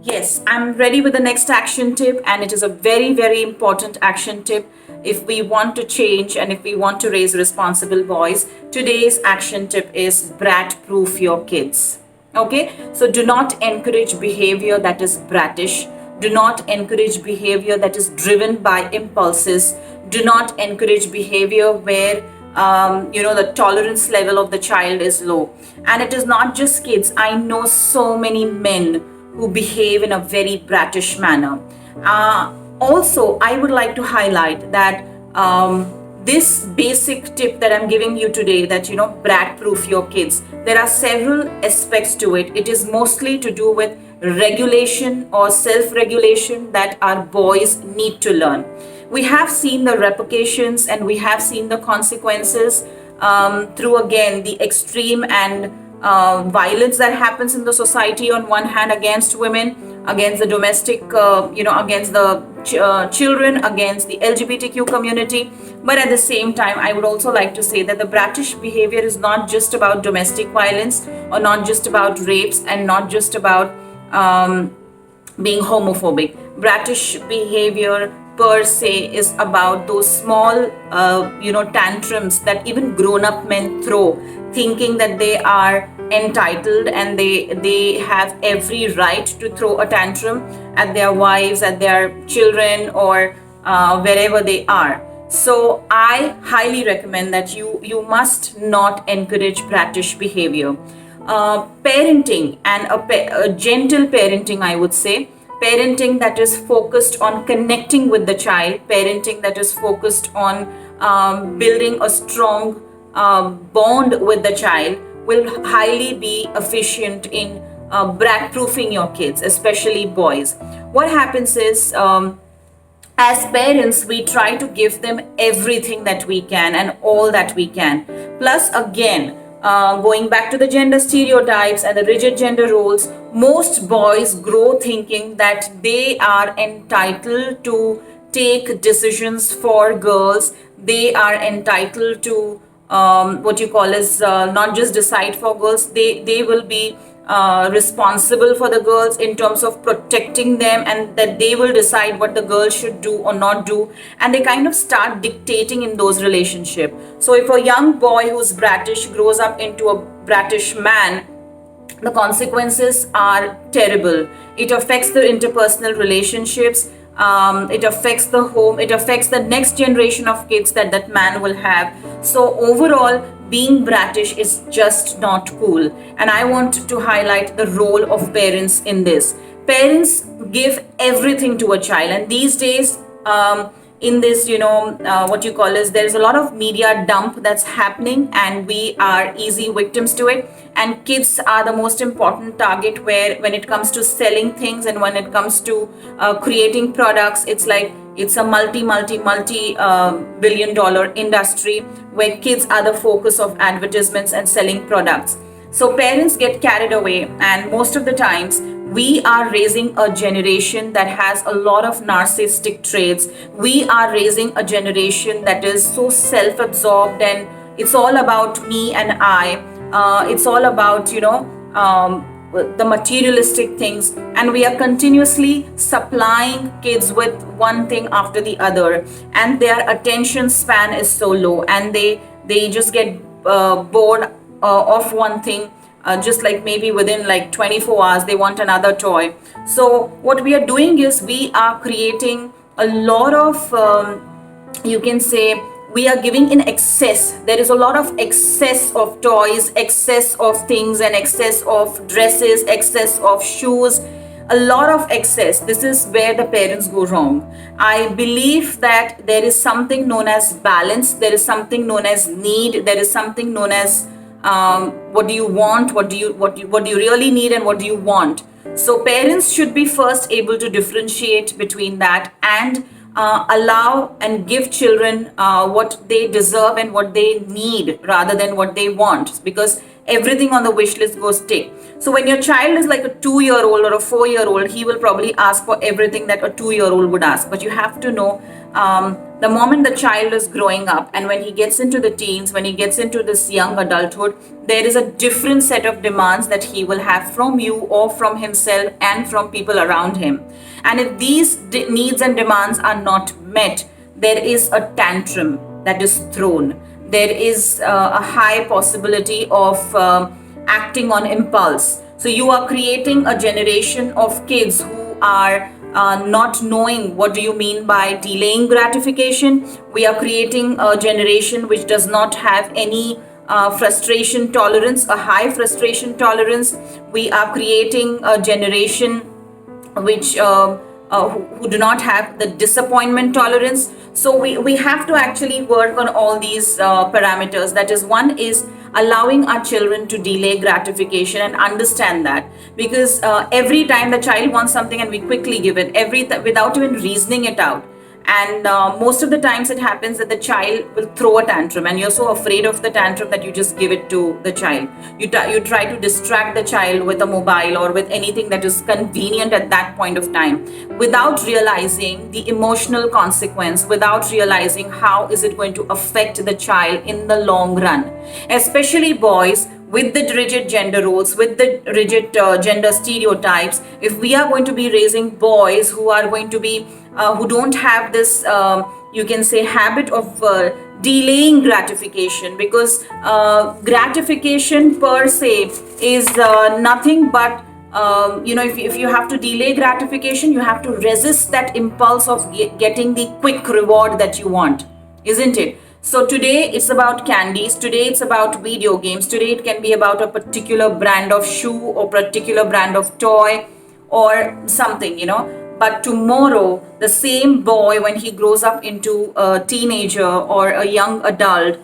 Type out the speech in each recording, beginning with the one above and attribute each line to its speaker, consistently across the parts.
Speaker 1: Yes, I'm ready with the next action tip, and it is a very, very important action tip if we want to change and if we want to raise responsible boys. Today's action tip is brat proof your kids. Okay, so do not encourage behavior that is brattish, do not encourage behavior that is driven by impulses, do not encourage behavior where the tolerance level of the child is low. And it is not just kids. I know so many men who behave in a very brattish manner. Also, I would like to highlight that this basic tip that I'm giving you today, that brat proof your kids, there are several aspects to it. It is mostly to do with regulation or self regulation that our boys need to learn. We have seen the repercussions and we have seen the consequences through, again, the extreme and violence that happens in the society, on one hand against women, against the domestic, against the children, against the LGBTQ community. But at the same time, I would also like to say that the brattish behavior is not just about domestic violence, or not just about rapes, and not just about being homophobic. Brattish behavior per se is about those small, tantrums that even grown-up men throw, thinking that they are entitled and they have every right to throw a tantrum at their wives, at their children, or wherever they are. So I highly recommend that you must not encourage brattish behavior. Parenting, and a gentle parenting, I would say, parenting that is focused on connecting with the child, parenting that is focused on building a strong bond with the child, will highly be efficient in brat proofing your kids, especially boys. What happens is, as parents, we try to give them everything that we can and all that we can. Plus, again, going back to the gender stereotypes and the rigid gender roles, most boys grow thinking that they are entitled to take decisions for girls. They are entitled to what you call as not just decide for girls. They will be responsible for the girls in terms of protecting them, and that they will decide what the girls should do or not do, and they kind of start dictating in those relationships. So if a young boy who's brattish grows up into a brattish man, the consequences are terrible. It affects the interpersonal relationships, it affects the home, it affects the next generation of kids that man will have. So overall, being brattish is just not cool. And I want to highlight the role of parents in this. Parents give everything to a child, and these days, in this, what you call is, there's a lot of media dump that's happening, and we are easy victims to it. And kids are the most important target, where when it comes to selling things and when it comes to creating products, it's a multi billion dollar industry, where kids are the focus of advertisements and selling products. So parents get carried away, and most of the times we are raising a generation that has a lot of narcissistic traits. We are raising a generation that is so self-absorbed, and it's all about me and I. It's all about, the materialistic things, and we are continuously supplying kids with one thing after the other, and their attention span is so low, and they just get bored of one thing, just like maybe within like 24 hours they want another toy. So what we are doing is, we are creating a lot of, you can say, we are giving in excess. There is a lot of excess of toys, excess of things, and excess of dresses, excess of shoes, a lot of excess. This is where the parents go wrong. I believe that there is something known as balance, there is something known as need, there is something known as what do you want, what do you really need, and what do you want. So parents should be first able to differentiate between that, and allow and give children what they deserve and what they need, rather than what they want. Because everything on the wish list goes tick. So when your child is like a 2-year-old or a 4-year-old, he will probably ask for everything that a 2-year-old would ask. But you have to know, the moment the child is growing up and when he gets into the teens, when he gets into this young adulthood, there is a different set of demands that he will have from you or from himself and from people around him. And if these needs and demands are not met, there is a tantrum that is thrown. There is a high possibility of acting on impulse. So you are creating a generation of kids who are not knowing what do you mean by delaying gratification. We are creating a generation which does not have any frustration tolerance, a high frustration tolerance. We are creating a generation which who do not have the disappointment tolerance. So we have to actually work on all these parameters. That is, one is allowing our children to delay gratification and understand that, because every time the child wants something and we quickly give it without even reasoning it out. And most of the times it happens that the child will throw a tantrum and you're so afraid of the tantrum that you just give it to the child. You try to distract the child with a mobile or with anything that is convenient at that point of time, without realizing the emotional consequence, without realizing how is it going to affect the child in the long run. Especially boys, with the rigid gender roles, with the rigid gender stereotypes, if we are going to be raising boys who are going to be, who don't have this, you can say, habit of delaying gratification, because gratification per se is nothing but, if you have to delay gratification, you have to resist that impulse of getting the quick reward that you want, isn't it? So today it's about candies, today it's about video games, today it can be about a particular brand of shoe or particular brand of toy or something, But tomorrow, the same boy, when he grows up into a teenager or a young adult,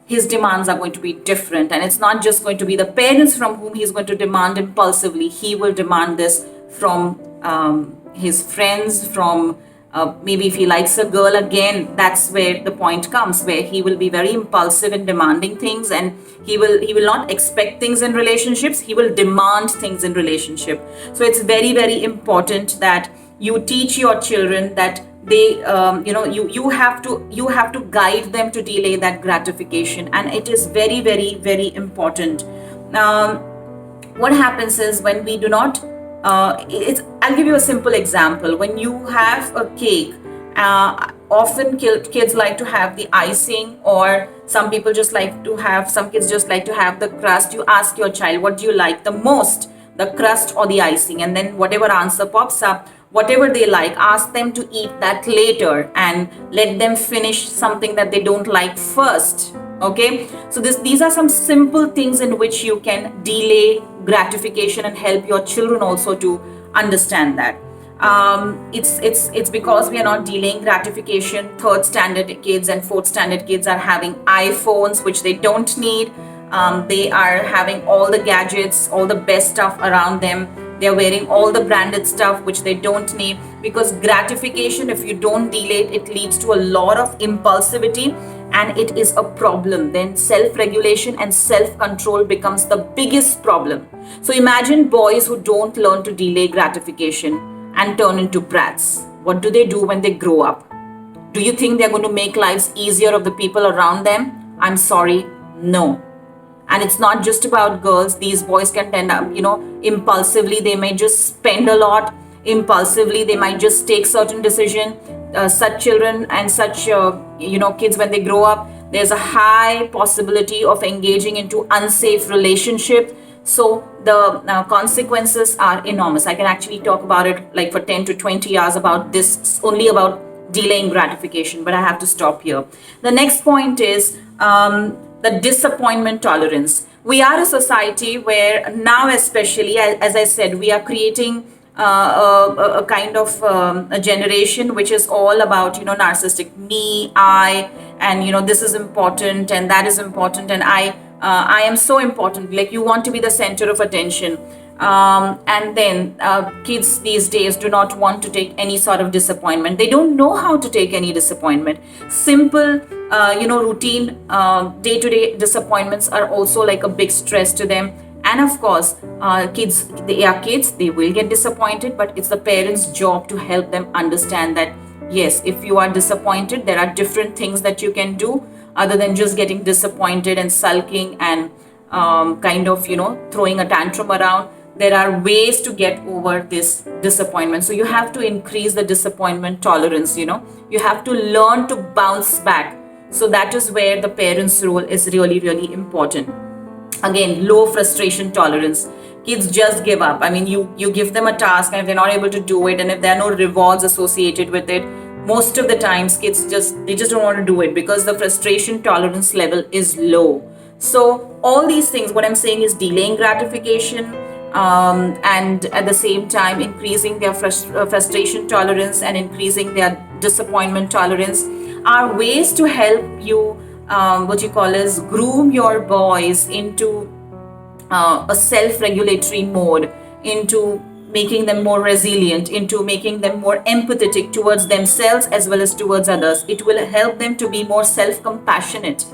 Speaker 1: his demands are going to be different. And it's not just going to be the parents from whom he's going to demand impulsively. He will demand this from his friends, from maybe if he likes a girl, again, that's where the point comes, where he will be very impulsive in demanding things, and he will not expect things in relationships, he will demand things in relationship. So it's very, very important that you teach your children that they you have to guide them to delay that gratification, and it is very, very, very important. What happens is, when we do not I'll give you a simple example. When you have a cake, often kids like to have the icing, or some kids just like to have the crust. You ask your child, what do you like the most, the crust or the icing? And then whatever answer pops up, whatever they like, ask them to eat that later and let them finish something that they don't like first. Okay, so these are some simple things in which you can delay gratification and help your children also to understand that. It's because we are not delaying gratification. 3rd standard kids and 4th standard kids are having iPhones, which they don't need. They are having all the gadgets, all the best stuff around them. They're wearing all the branded stuff, which they don't need, because gratification, if you don't delay it, it leads to a lot of impulsivity, and it is a problem. Then self-regulation and self-control becomes the biggest problem. So imagine boys who don't learn to delay gratification and turn into brats. What do they do when they grow up? Do you think they're going to make lives easier of the people around them? I'm sorry, no. And it's not just about girls. These boys can tend up, impulsively. They may just spend a lot. Impulsively, they might just take certain decision. Such children and such, kids, when they grow up, there's a high possibility of engaging into unsafe relationship. So the consequences are enormous. I can actually talk about it like for 10 to 20 hours about this, only about delaying gratification, but I have to stop here. The next point is the disappointment tolerance. We are a society where now, especially, as I said, we are creating a kind of a generation which is all about, narcissistic me, I, and this is important and that is important, and I am so important. Like, you want to be the center of attention. And then kids these days do not want to take any sort of disappointment. They don't know how to take any disappointment. Simple routine day-to-day disappointments are also like a big stress to them. And of course, kids, they will get disappointed, but it's the parents' job to help them understand that yes, if you are disappointed, there are different things that you can do other than just getting disappointed and sulking and kind of throwing a tantrum around. There are ways to get over this disappointment. So you have to increase the disappointment tolerance. You have to learn to bounce back. So that is where the parents' role is really, really important. Again, low frustration tolerance. Kids just give up. I mean, you give them a task, and if they're not able to do it, and if there are no rewards associated with it, most of the times kids just don't want to do it because the frustration tolerance level is low. So all these things, what I'm saying is delaying gratification, and at the same time increasing their frustration tolerance and increasing their disappointment tolerance are ways to help you groom your boys into a self-regulatory mode, into making them more resilient, into making them more empathetic towards themselves as well as towards others. It will help them to be more self-compassionate.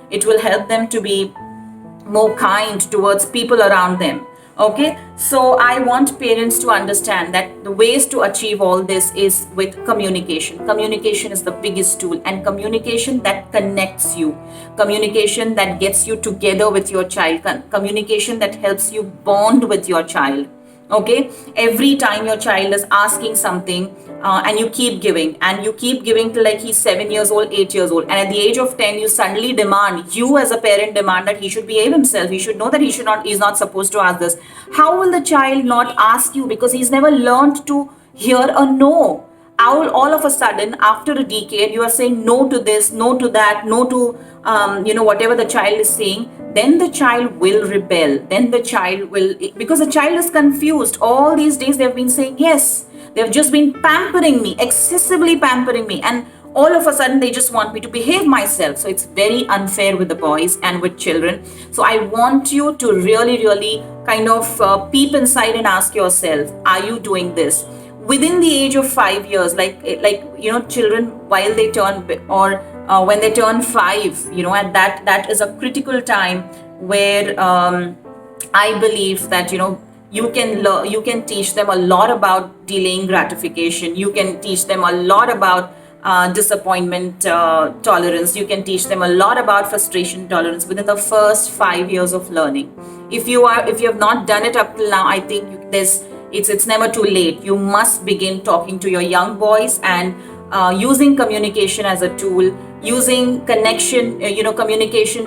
Speaker 1: It will help them to be more kind towards people around them. Okay, so I want parents to understand that the ways to achieve all this is with communication. Communication is the biggest tool, and communication that connects you, communication that gets you together with your child, communication that helps you bond with your child. Okay, every time your child is asking something, and you keep giving till like he's 7 years old, 8 years old, and at the age of 10 you suddenly you as a parent demand that he should behave himself, he should know that he's not supposed to ask this. How will the child not ask you? Because he's never learned to hear a no. All of a sudden, after a decade, you are saying no to this, no to that, no to whatever the child is saying. Then the child will rebel. Then the child will, because the child is confused. All these days they've been saying yes. They've just been pampering me, excessively pampering me, and all of a sudden they just want me to behave myself. So it's very unfair with the boys and with children. So I want you to really, really kind of peep inside and ask yourself, are you doing this? Within the age of 5 years, children, while they turn, or when they turn 5, and that is a critical time where I believe that you can teach them a lot about delaying gratification. You can teach them a lot about disappointment tolerance. You can teach them a lot about frustration tolerance within the first 5 years of learning. If you have not done it up till now, I think it's never too late. You must begin talking to your young boys and using communication as a tool, using communication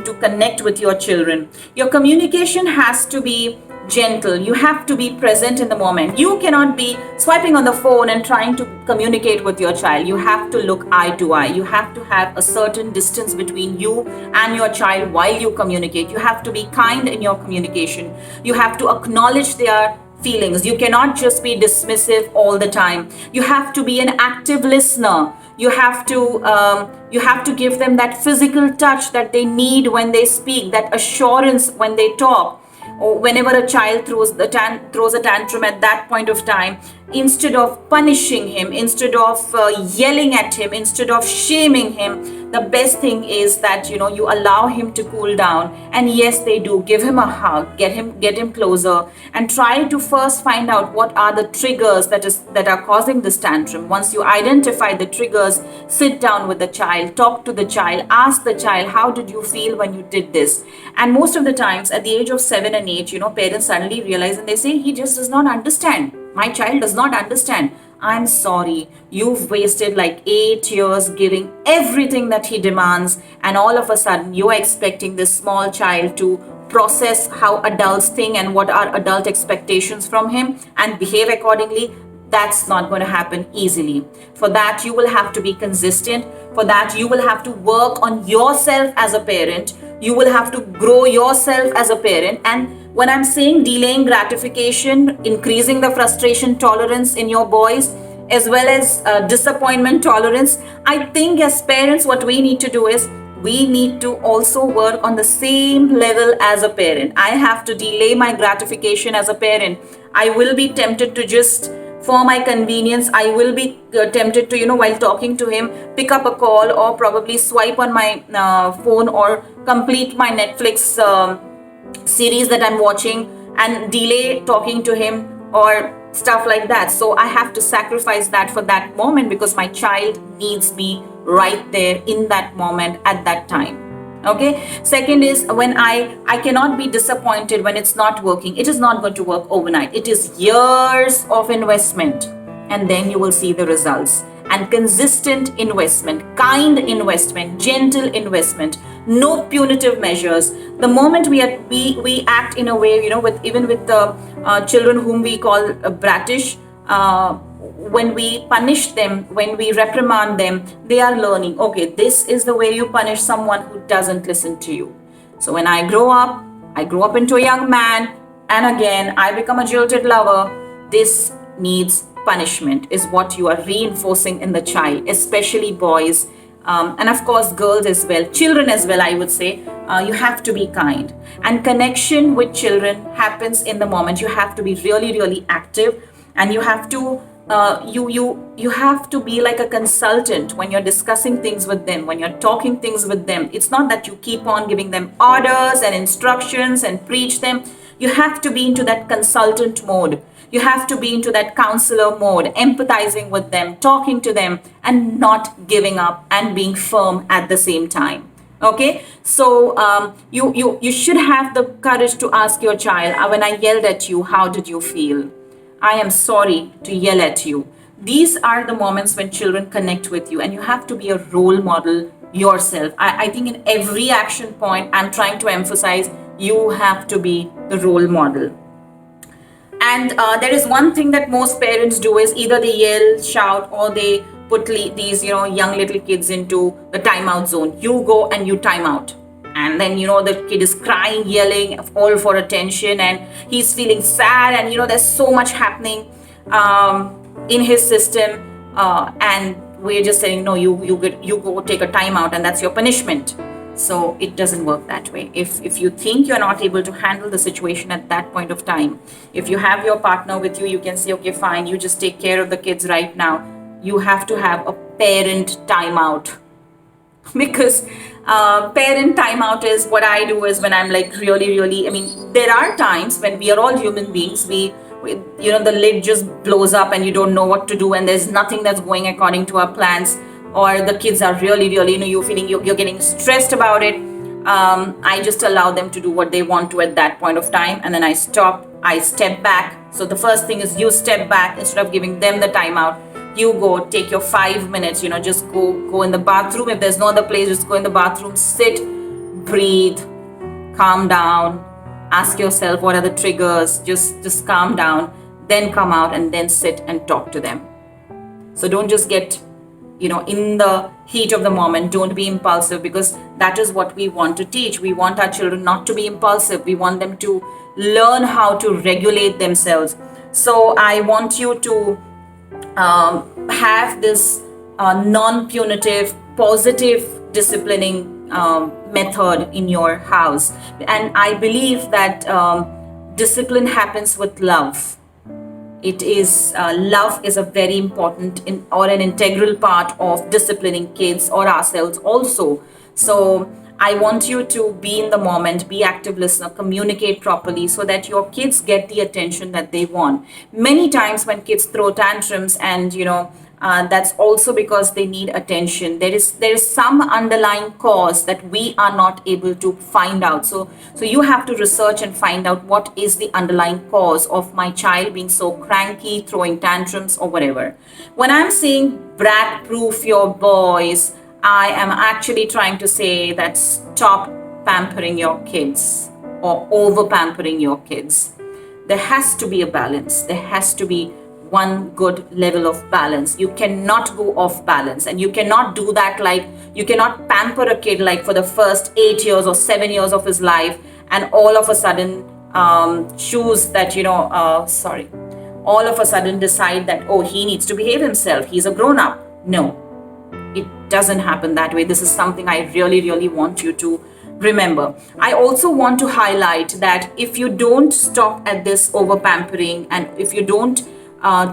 Speaker 1: to connect with your children. Your communication has to be gentle. You have to be present in the moment. You cannot be swiping on the phone and trying to communicate with your child. You have to look eye to eye. You have to have a certain distance between you and your child while you communicate. You have to be kind in your communication. You have to acknowledge their feelings. You cannot just be dismissive all the time. You have to be an active listener. You have to give them that physical touch that they need when they speak, that assurance when they talk. Or whenever a child throws a tantrum at that point of time, instead of punishing him, instead of yelling at him, instead of shaming him, the best thing is that you allow him to cool down. And yes, they do. Give him a hug, get him closer, and try to first find out what are the triggers that are causing this tantrum. Once you identify the triggers, sit down with the child, talk to the child, ask the child, how did you feel when you did this? And most of the times at the age of 7 and 8, parents suddenly realize and they say, he just does not understand. My child does not understand. I'm sorry, you've wasted like 8 years giving everything that he demands, and all of a sudden you are expecting this small child to process how adults think and what are adult expectations from him and behave accordingly. That's not going to happen easily. For that, you will have to be consistent. For that, you will have to work on yourself as a parent. You will have to grow yourself as a parent. And when I'm saying delaying gratification, increasing the frustration tolerance in your boys, as well as disappointment tolerance, I think as parents, what we need to do is we need to also work on the same level as a parent. I have to delay my gratification as a parent. I will be tempted to just For my convenience, I will be tempted to, while talking to him, pick up a call or probably swipe on my phone or complete my Netflix series that I'm watching and delay talking to him or stuff like that. So I have to sacrifice that for that moment because my child needs me right there in that moment at that time. Okay. Second is when I cannot be disappointed when it's not working. It is not going to work overnight. It is years of investment, and then you will see the results. And consistent investment, kind investment, gentle investment, no punitive measures. The moment we act in a way, with even with the children whom we call brattish, when we punish them, when we reprimand them, they are learning, okay, this is the way you punish someone who doesn't listen to you. So when I grow up into a young man, and again I become a jilted lover. This needs punishment, is what you are reinforcing in the child, especially boys, and of course girls as well, children as well, I would say. You have to be kind, and connection with children happens in the moment. You have to be really, really active, and you have to you have to be like a consultant when you're discussing things with them, when you're talking things with them. It's not that you keep on giving them orders and instructions and preach them. You have to be into that consultant mode. You have to be into that counselor mode, empathizing with them, talking to them, and not giving up and being firm at the same time. Okay, so you should have the courage to ask your child, when I yelled at you, how did you feel? I am sorry to yell at you. These are the moments when children connect with you, and you have to be a role model yourself. I think in every action point, I'm trying to emphasize you have to be the role model. And there is one thing that most parents do is either they yell, shout, or they put these young little kids into the timeout zone. You go and you time out. And then the kid is crying, yelling, all for attention, and he's feeling sad, and there's so much happening in his system, and we're just saying, no, you go take a timeout, and that's your punishment. So it doesn't work that way. If you think you're not able to handle the situation at that point of time, if you have your partner with you, you can say, okay, fine, you just take care of the kids right now. You have to have a parent timeout. Because parent timeout is what I do is when I'm like really, I mean, there are times when we are all human beings, we the lid just blows up and you don't know what to do, and there's nothing that's going according to our plans, or the kids are really, you're feeling you're getting stressed about it. I just allow them to do what they want to at that point of time, and then I step back. So the first thing is you step back instead of giving them the timeout. You go take your 5 minutes, just go in the bathroom. If there's no other place, just go in the bathroom, sit, breathe, calm down, ask yourself what are the triggers, just calm down, then come out and then sit and talk to them. So don't just get in the heat of the moment. Don't be impulsive, because that is what we want to teach. We want our children not to be impulsive. We want them to learn how to regulate themselves. So I want you to have this non-punitive, positive disciplining method in your house. And I believe that discipline happens with love. It is love is a very important or an integral part of disciplining kids or ourselves also. So I want you to be in the moment, be active listener, communicate properly so that your kids get the attention that they want. Many times when kids throw tantrums, and that's also because they need attention. There is some underlying cause that we are not able to find out. So you have to research and find out what is the underlying cause of my child being so cranky, throwing tantrums or whatever. When I'm saying brat proof your boys, I am actually trying to say that stop pampering your kids or over pampering your kids. There has to be a balance. There has to be one good level of balance. You cannot go off balance, and you cannot do that. Like, you cannot pamper a kid like for the first 8 years or 7 years of his life, and all of a sudden choose that, all of a sudden decide that, oh, he needs to behave himself. He's a grown up. No. It doesn't happen that way. This is something I really, really want you to remember. I also want to highlight that if you don't stop at this over pampering, and if you don't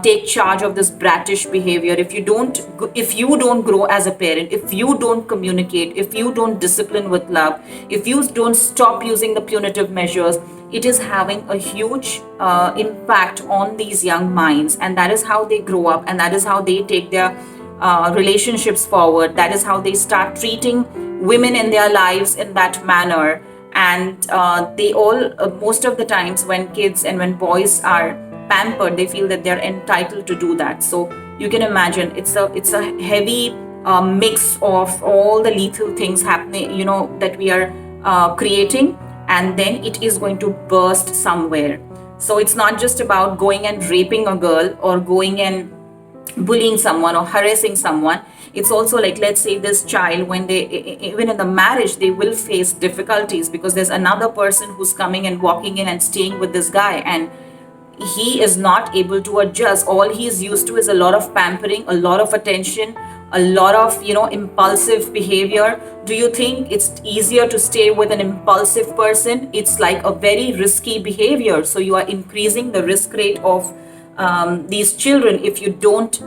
Speaker 1: take charge of this brattish behavior, if you don't grow as a parent, if you don't communicate, if you don't discipline with love, if you don't stop using the punitive measures, it is having a huge impact on these young minds, and that is how they grow up, and that is how they take their relationships forward. That is how they start treating women in their lives in that manner. And they all most of the times, when kids and when boys are pampered, they feel that they're entitled to do that. So you can imagine, it's a heavy mix of all the lethal things happening, that we are creating, and then it is going to burst somewhere. So it's not just about going and raping a girl, or going and bullying someone or harassing someone. It's also like, let's say this child, when they, even in the marriage, they will face difficulties because there's another person who's coming and walking in and staying with this guy, and he is not able to adjust. All he is used to is a lot of pampering, a lot of attention, a lot of impulsive behavior. Do you think it's easier to stay with an impulsive person? It's like a very risky behavior. So you are increasing the risk rate of these children if you don't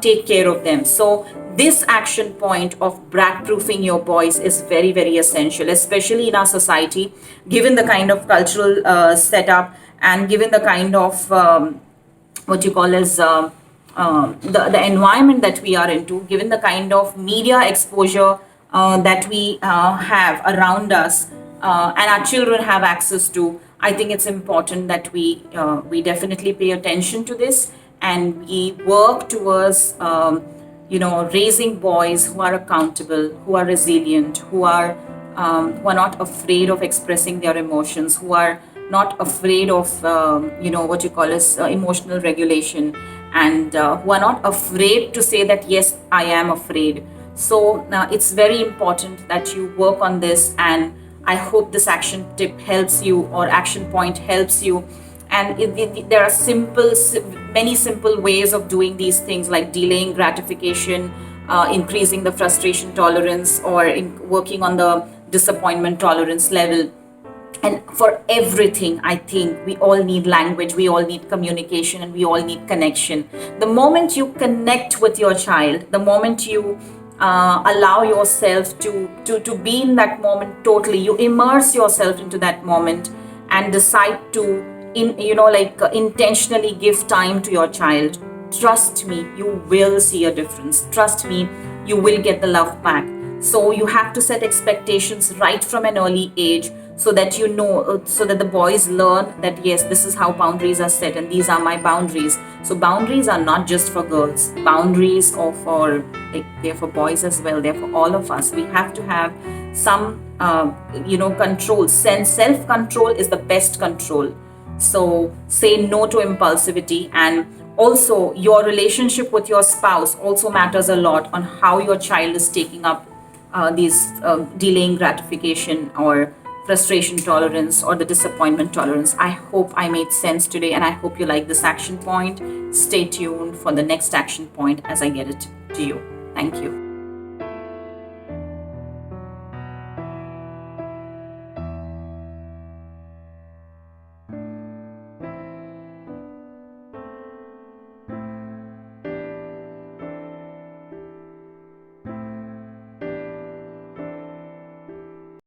Speaker 1: take care of them. So this action point of brat proofing your boys is very, very essential, especially in our society, given the kind of cultural setup, and given the kind of what you call as the environment that we are into, given the kind of media exposure that we have around us, and our children have access to. I think it's important that we definitely pay attention to this, and we work towards raising boys who are accountable, who are resilient, who are not afraid of expressing their emotions, who are not afraid of what you call as emotional regulation, and who are not afraid to say that yes, I am afraid. So it's very important that you work on this, and I hope this action tip helps you, or action point helps you. And there are many simple ways of doing these things, like delaying gratification, increasing the frustration tolerance, or working on the disappointment tolerance level. And for everything, I think we all need language, we all need communication, and we all need connection. The moment you connect with your child, the moment you allow yourself to be in that moment totally, you immerse yourself into that moment and decide to intentionally give time to your child, trust me, you will see a difference. Trust me, you will get the love back. So you have to set expectations right from an early age, so that so that the boys learn that yes, this is how boundaries are set, and these are my boundaries. So boundaries are not just for girls, boundaries are for they're for boys as well, they're for all of us. We have to have some control. Self control is the best control. So say no to impulsivity. And also your relationship with your spouse also matters a lot on how your child is taking up these delaying gratification, or frustration tolerance, or the disappointment tolerance. I hope I made sense today, and I hope you like this action point. Stay tuned for the next action point as I get it to you. Thank you.